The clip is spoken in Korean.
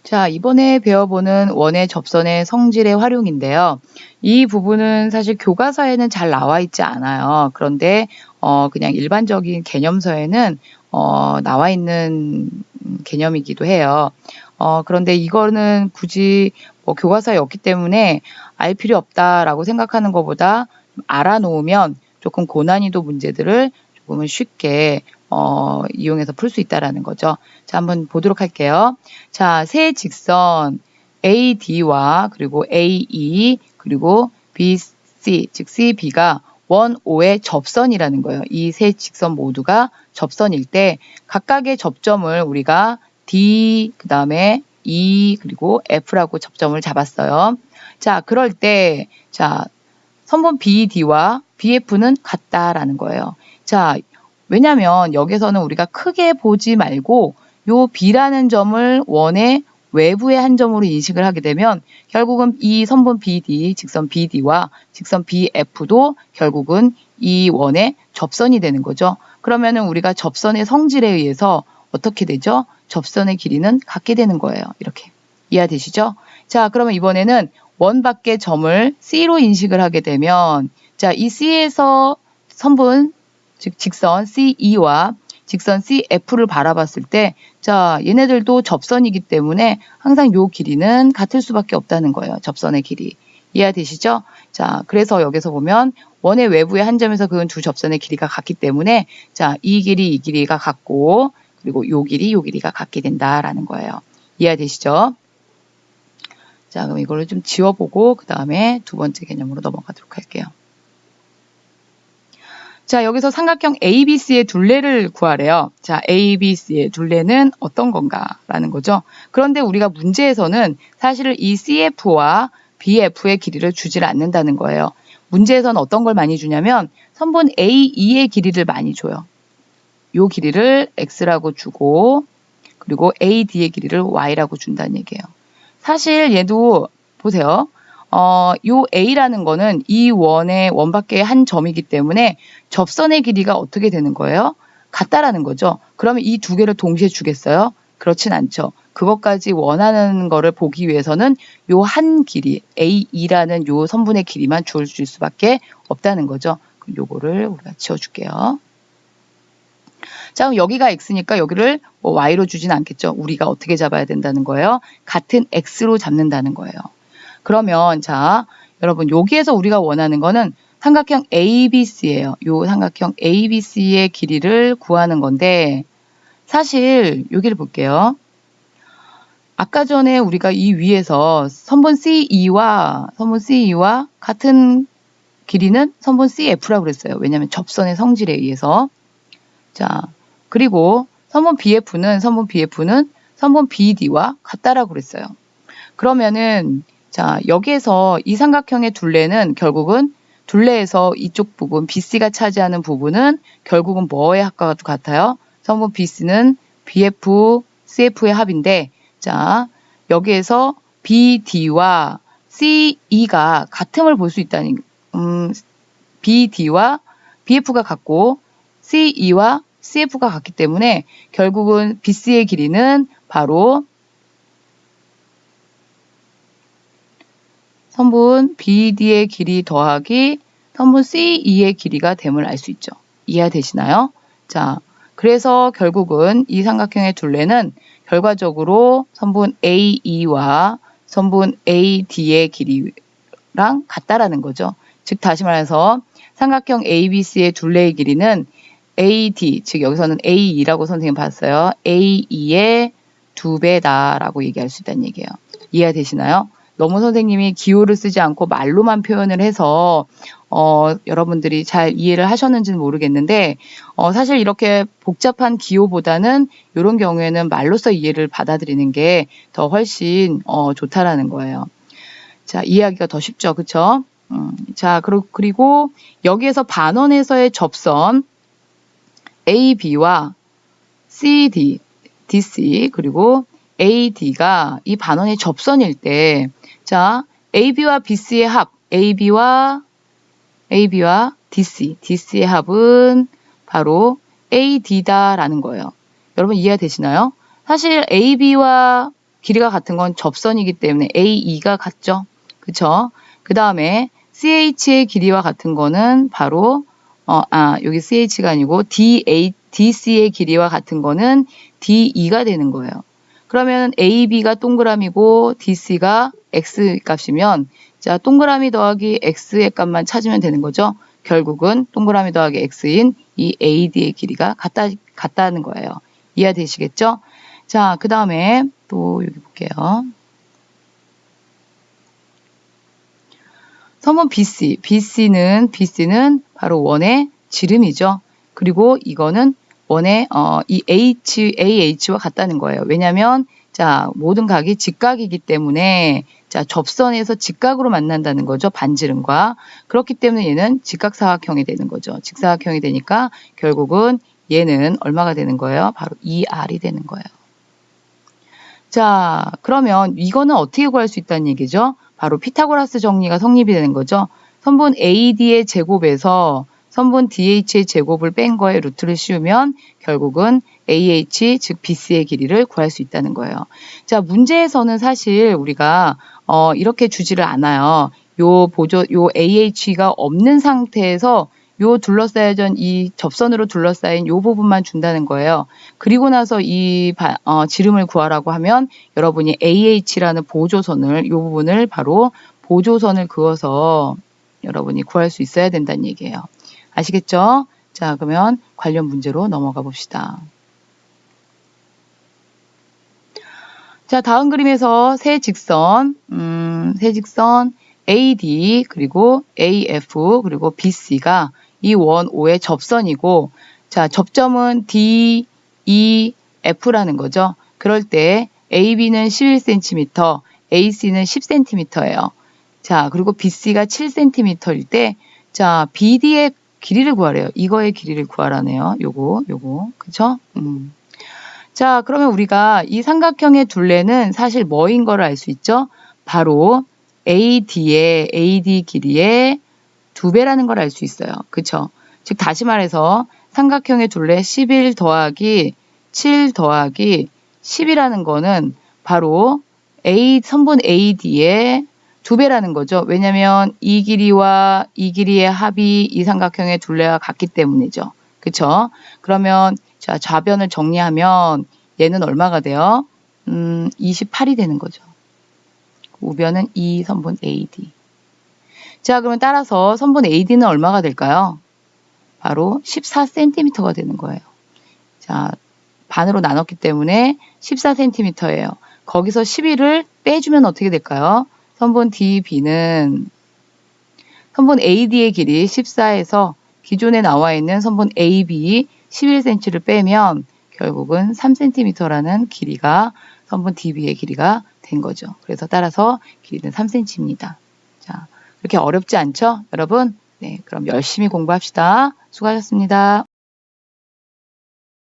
자, 이번에 배워보는 원의 접선의 성질의 활용인데요. 이 부분은 사실 교과서에는 잘 나와 있지 않아요. 그런데 그냥 일반적인 개념서에는 나와 있는 개념이기도 해요. 그런데 이거는 굳이 뭐 교과서에 없기 때문에 알 필요 없다라고 생각하는 것보다 알아놓으면 조금 고난이도 문제들을 조금은 쉽게 이용해서 풀 수 있다라는 거죠. 자, 한번 보도록 할게요. 자, 세 직선 AD와 그리고 AE 그리고 BC, 즉 CB가 원 O의 접선이라는 거예요. 이 세 직선 모두가 접선일 때 각각의 접점을 우리가 D, 그 다음에 E, 그리고 F라고 접점을 잡았어요. 자, 그럴 때, 자, 선분 BD와 BF는 같다라는 거예요. 자, 왜냐면 여기서는 우리가 크게 보지 말고 요 B라는 점을 원의 외부의 한 점으로 인식을 하게 되면 결국은 이 선분 BD, 직선 BD와 직선 BF도 결국은 이 원의 접선이 되는 거죠. 그러면은 우리가 접선의 성질에 의해서 어떻게 되죠? 접선의 길이는 같게 되는 거예요. 이렇게. 이해되시죠? 자, 그러면 이번에는 원 밖의 점을 C로 인식을 하게 되면 자, 이 C에서 선분 즉 직선 CE와 직선 CF를 바라봤을 때 자, 얘네들도 접선이기 때문에 항상 요 길이는 같을 수밖에 없다는 거예요. 접선의 길이. 이해되시죠? 자, 그래서 여기서 보면 원의 외부의 한 점에서 그은 두 접선의 길이가 같기 때문에 자, 이 길이가 같고 그리고 요 길이가 같게 된다라는 거예요. 이해되시죠? 자, 그럼 이거를 좀 지워보고 그 다음에 두 번째 개념으로 넘어가도록 할게요. 자, 여기서 삼각형 ABC의 둘레를 구하래요. 자, ABC의 둘레는 어떤 건가라는 거죠. 그런데 우리가 문제에서는 사실 이 CF와 BF의 길이를 주질 않는다는 거예요. 문제에서는 어떤 걸 많이 주냐면 선분 AE의 길이를 많이 줘요. 요 길이를 X라고 주고 그리고 AD의 길이를 Y라고 준다는 얘기예요. 사실 얘도 보세요. 요 A라는 거는 이 원의 원 밖의 한 점이기 때문에 접선의 길이가 어떻게 되는 거예요? 같다라는 거죠. 그러면 이 두 개를 동시에 주겠어요? 그렇진 않죠. 그것까지 원하는 거를 보기 위해서는 요 한 길이, AE라는 요 선분의 길이만 줄 수밖에 없다는 거죠. 그럼 요거를 우리가 지워줄게요. 자, 그럼 여기가 X니까 여기를 뭐 Y로 주진 않겠죠. 우리가 어떻게 잡아야 된다는 거예요? 같은 X로 잡는다는 거예요. 그러면 자, 여러분 여기에서 우리가 원하는 거는 삼각형 ABC예요. 요 삼각형 ABC의 길이를 구하는 건데 사실 여기를 볼게요. 아까 전에 우리가 이 위에서 선분 CE와 같은 길이는 선분 CF라고 그랬어요. 왜냐하면 접선의 성질에 의해서. 자, 그리고 선분 BF는 선분 BD와 같다라고 그랬어요. 그러면은 자, 여기에서 이 삼각형의 둘레는 결국은 둘레에서 이쪽 부분 BC가 차지하는 부분은 결국은 뭐의 합과 같아요? 선분 BC는 BF, CF의 합인데 자, 여기에서 BD와 CE가 같음을 볼 수 있다는 BD와 BF가 같고 CE와 CF가 같기 때문에 결국은 BC의 길이는 바로 선분 BD의 길이 더하기 선분 CE의 길이가 됨을 알 수 있죠. 이해되시나요? 자, 그래서 결국은 이 삼각형의 둘레는 결과적으로 선분 AE와 선분 AD의 길이랑 같다라는 거죠. 즉 다시 말해서 삼각형 ABC의 둘레의 길이는 AD, 즉 여기서는 AE라고 선생님 봤어요. AE의 2배다라고 얘기할 수 있다는 얘기예요. 이해되시나요? 너무 선생님이 기호를 쓰지 않고 말로만 표현을 해서 여러분들이 잘 이해를 하셨는지는 모르겠는데 사실 이렇게 복잡한 기호보다는 이런 경우에는 말로써 이해를 받아들이는 게 더 훨씬 좋다라는 거예요. 자, 이해하기가 더 쉽죠, 그렇죠? 자, 그리고 여기에서 반원에서의 접선 AB와 CD, DC 그리고 AD가 이 반원의 접선일 때 자, AB와 BC의 합, AB와 DC의 합은 바로 AD다라는 거예요. 여러분 이해되시나요? 사실 AB와 길이가 같은 건 접선이기 때문에 AE가 같죠. 그쵸? 그 다음에 CH의 길이와 같은 거는 바로 여기 CH가 아니고 DC의 길이와 같은 거는 DE가 되는 거예요. 그러면 AB가 동그라미고 DC가 X 값이면 자, 동그라미 더하기 X의 값만 찾으면 되는 거죠. 결국은 동그라미 더하기 X인 이 AD의 길이가 같다는 거예요. 이해되시겠죠? 자, 그 다음에 또 여기 볼게요. 선분 BC. BC는 바로 원의 지름이죠. 그리고 이거는 원의 이 AH와 같다는 거예요. 왜냐하면 자, 모든 각이 직각이기 때문에 자, 접선에서 직각으로 만난다는 거죠. 반지름과. 그렇기 때문에 얘는 직각사각형이 되는 거죠. 직사각형이 되니까 결국은 얘는 얼마가 되는 거예요? 바로 2R이 되는 거예요. 자, 그러면 이거는 어떻게 구할 수 있다는 얘기죠? 바로 피타고라스 정리가 성립이 되는 거죠. 선분 AD의 제곱에서 선분 DH의 제곱을 뺀 거에 루트를 씌우면 결국은 AH 즉 BC의 길이를 구할 수 있다는 거예요. 자, 문제에서는 사실 우리가 이렇게 주지를 않아요. 요 AH가 없는 상태에서 요 둘러싸여진 이 접선으로 둘러싸인 요 부분만 준다는 거예요. 그리고 나서 이 지름을 구하라고 하면 여러분이 AH라는 보조선을 요 부분을 바로 보조선을 그어서 여러분이 구할 수 있어야 된다는 얘기예요. 아시겠죠? 자, 그러면 관련 문제로 넘어가 봅시다. 자, 다음 그림에서 세 직선 AD 그리고 AF 그리고 BC가 이 원 O의 접선이고 자, 접점은 D, E, F라는 거죠. 그럴 때 AB는 11cm, AC는 10cm예요. 자, 그리고 BC가 7cm일 때 자, BD의 길이를 구하래요. 이거의 길이를 구하라네요. 요거. 그쵸? 자, 그러면 우리가 이 삼각형의 둘레는 사실 뭐인 거를 알 수 있죠? 바로 AD의 AD 길이의 2배라는 걸 알 수 있어요. 그쵸? 즉 다시 말해서 삼각형의 둘레 11 더하기 7 더하기 10이라는 거는 바로 선분 AD의 2배라는 거죠. 왜냐면 이 길이와 이 길이의 합이 이 삼각형의 둘레와 같기 때문이죠. 그쵸? 그러면 자, 좌변을 정리하면 얘는 얼마가 돼요? 28이 되는 거죠. 우변은 이 선분 AD. 자, 그러면 따라서 선분 AD는 얼마가 될까요? 바로 14cm가 되는 거예요. 자, 반으로 나눴기 때문에 14cm예요. 거기서 11을 빼주면 어떻게 될까요? 선분 DB는 선분 AD의 길이 14에서 기존에 나와 있는 선분 AB 11cm를 빼면 결국은 3cm라는 길이가 선분 DB의 길이가 된 거죠. 그래서 따라서 길이는 3cm입니다. 자, 그렇게 어렵지 않죠? 여러분? 네, 그럼 열심히 공부합시다. 수고하셨습니다.